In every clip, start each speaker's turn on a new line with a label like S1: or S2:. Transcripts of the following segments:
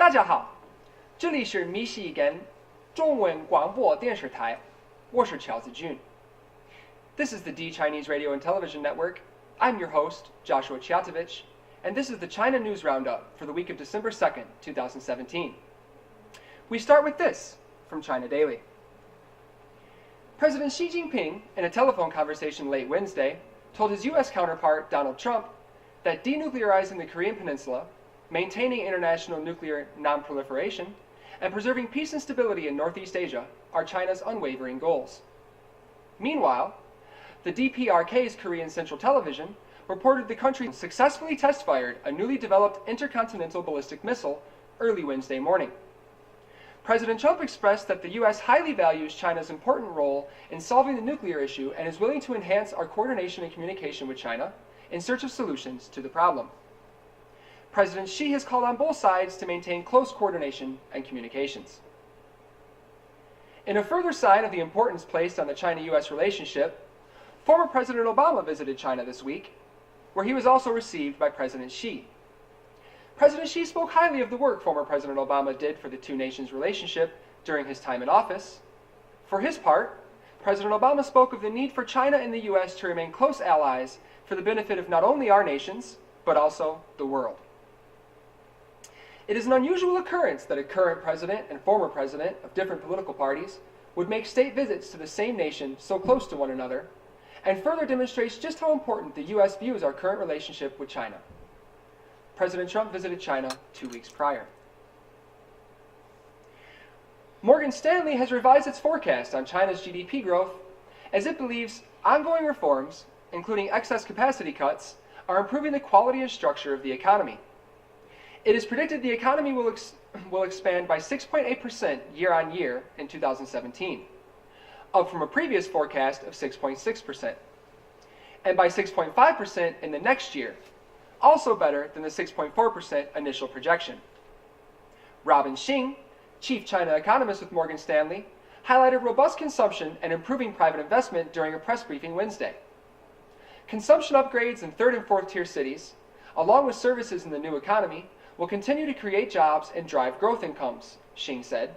S1: 大家好，这里是密西根中文广播电视台，我是 Chiatovich. This is the D Chinese Radio and Television Network. I'm your host, Joshua Chiatovich, and this is the China News Roundup for the week of December 2nd, 2017. We start with this from China Daily. President Xi Jinping, in a telephone conversation late Wednesday, told his U.S. counterpart, Donald Trump, that denuclearizing the Korean Peninsula, maintaining international nuclear non-proliferation, and preserving peace and stability in Northeast Asia are China's unwavering goals. Meanwhile, the DPRK's Korean Central Television reported the country successfully test-fired a newly developed intercontinental ballistic missile early Wednesday morning. President Trump expressed that the U.S. highly values China's important role in solving the nuclear issue and is willing to enhance our coordination and communication with China in search of solutions to the problem. President Xi has called on both sides to maintain close coordination and communications. In a further sign of the importance placed on the China-U.S. relationship, former President Obama visited China this week, where he was also received by President Xi. President Xi spoke highly of the work former President Obama did for the two nations' relationship during his time in office. For his part, President Obama spoke of the need for China and the U.S. to remain close allies for the benefit of not only our nations, but also the world. It is an unusual occurrence that a current president and former president of different political parties would make state visits to the same nation so close to one another, and further demonstrates just how important the U.S. views our current relationship with China. President Trump visited China 2 weeks prior. Morgan Stanley has revised its forecast on China's GDP growth as it believes ongoing reforms, including excess capacity cuts, are improving the quality and structure of the economy. It is predicted the economy will expand by 6.8% year-on-year in 2017, up from a previous forecast of 6.6%, and by 6.5% in the next year, also better than the 6.4% initial projection. Robin Xing, chief China economist with Morgan Stanley, highlighted robust consumption and improving private investment during a press briefing Wednesday. Consumption upgrades in third and fourth tier cities, along with services in the new economy, will continue to create jobs and drive growth incomes, Xing said.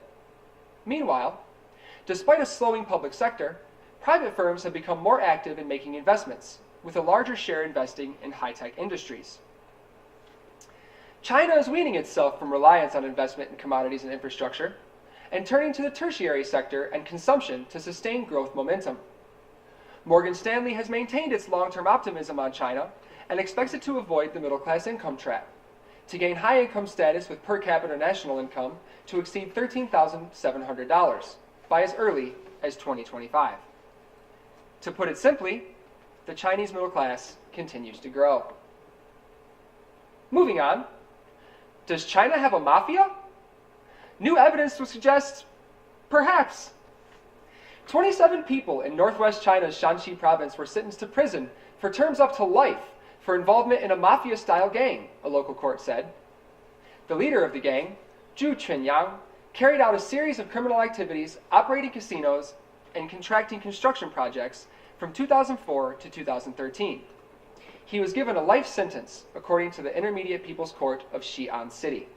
S1: Meanwhile, despite a slowing public sector, private firms have become more active in making investments, with a larger share investing in high-tech industries. China is weaning itself from reliance on investment in commodities and infrastructure, and turning to the tertiary sector and consumption to sustain growth momentum. Morgan Stanley has maintained its long-term optimism on China and expects it to avoid the middle-class income trap, to gain high-income status with per capita national income to exceed $13,700 by as early as 2025. To put it simply, the Chinese middle class continues to grow. Moving on, does China have a mafia? New evidence would suggest, perhaps. 27 people in northwest China's Shanxi province were sentenced to prison for terms up to life for involvement in a mafia-style gang, a local court said. The leader of the gang, Zhu Chunyang, carried out a series of criminal activities, operating casinos, and contracting construction projects from 2004 to 2013. He was given a life sentence, according to the Intermediate People's Court of Xi'an City.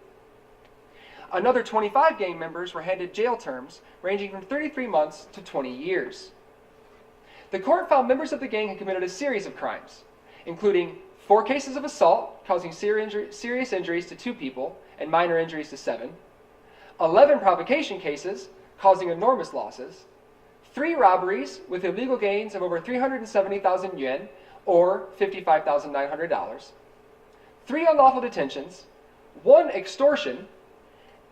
S1: Another 25 gang members were handed jail terms ranging from 33 months to 20 years. The court found members of the gang had committed a series of crimes, including 4 cases of assault causing serious injuries to 2 people and minor injuries to 7, 11 provocation cases causing enormous losses, 3 robberies with illegal gains of over 370,000 yuan, or $55,900, 3 unlawful detentions, 1 extortion,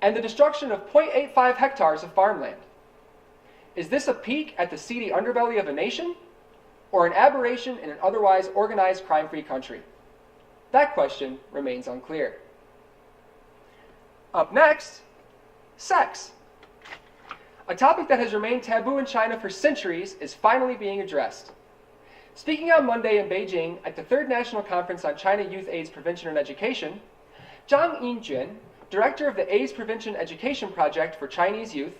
S1: and the destruction of 0.85 hectares of farmland. Is this a peek at the seedy underbelly of a nation, or an aberration in an otherwise organized crime-free country? That question remains unclear. Up next, sex. A topic that has remained taboo in China for centuries is finally being addressed. Speaking on Monday in Beijing at the 3rd National Conference on China Youth AIDS Prevention and Education, Zhang Yinjuan, director of the AIDS Prevention Education Project for Chinese Youth,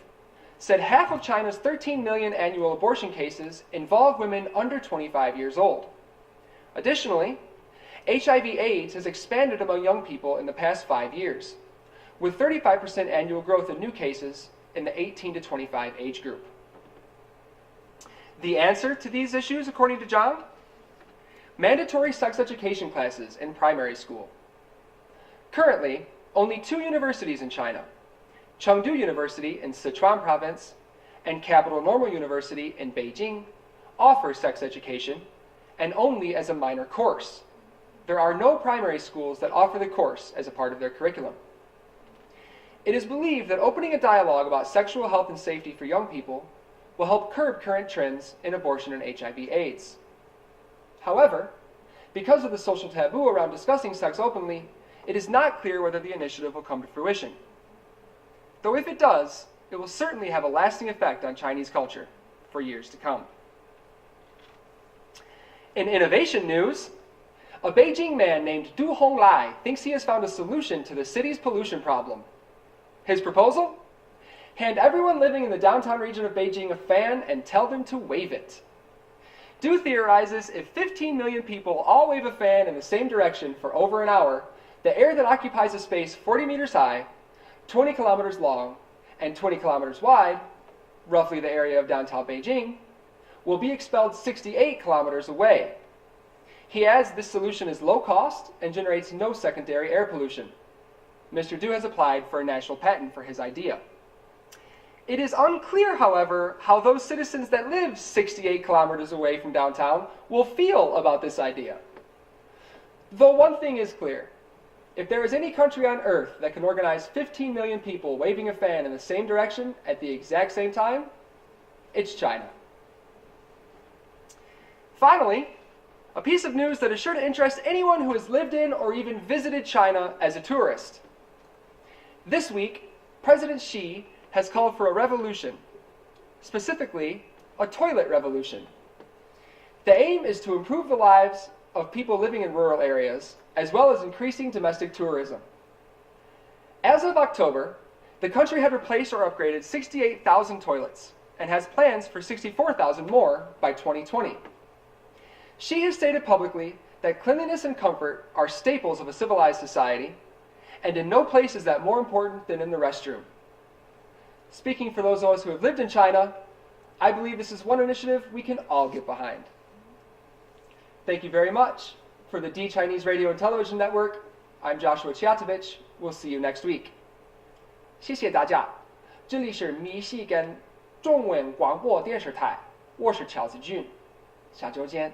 S1: said half of China's 13 million annual abortion cases involve women under 25 years old. Additionally, HIV/AIDS has expanded among young people in the past 5 years, with 35% annual growth in new cases in the 18 to 25 age group. The answer to these issues, according to Zhang? Mandatory sex education classes in primary school. Currently, only 2 universities in China, Chengdu University in Sichuan province and Capital Normal University in Beijing, offer sex education, and only as a minor course. There are no primary schools that offer the course as a part of their curriculum. It is believed that opening a dialogue about sexual health and safety for young people will help curb current trends in abortion and HIV/AIDS. However, because of the social taboo around discussing sex openly, it is not clear whether the initiative will come to fruition. Though if it does, it will certainly have a lasting effect on Chinese culture for years to come. In innovation news, a Beijing man named Du Honglai thinks he has found a solution to the city's pollution problem. His proposal? Hand everyone living in the downtown region of Beijing a fan and tell them to wave it. Du theorizes if 15 million people all wave a fan in the same direction for over an hour, the air that occupies a space 40 meters high, 20 kilometers long, and 20 kilometers wide, roughly the area of downtown Beijing, will be expelled 68 kilometers away. He adds this solution is low cost and generates no secondary air pollution. Mr. Du has applied for a national patent for his idea. It is unclear, however, how those citizens that live 68 kilometers away from downtown will feel about this idea. Though one thing is clear, if there is any country on Earth that can organize 15 million people waving a fan in the same direction at the exact same time, it's China. Finally, a piece of news that is sure to interest anyone who has lived in or even visited China as a tourist. This week, President Xi has called for a revolution, specifically a toilet revolution. The aim is to improve the lives of people living in rural areas, as well as increasing domestic tourism. As of October, the country had replaced or upgraded 68,000 toilets and has plans for 64,000 more by 2020. Xi has stated publicly that cleanliness and comfort are staples of a civilized society, and in no place is that more important than in the restroom. Speaking for those of us who have lived in China, I believe this is one initiative we can all get behind. Thank you very much. For the D Chinese Radio and Television Network, I'm Joshua Chiatovich. We'll see you next week. 谢谢大家，这里是密西根中文广播电视台，我是乔子俊，下周见。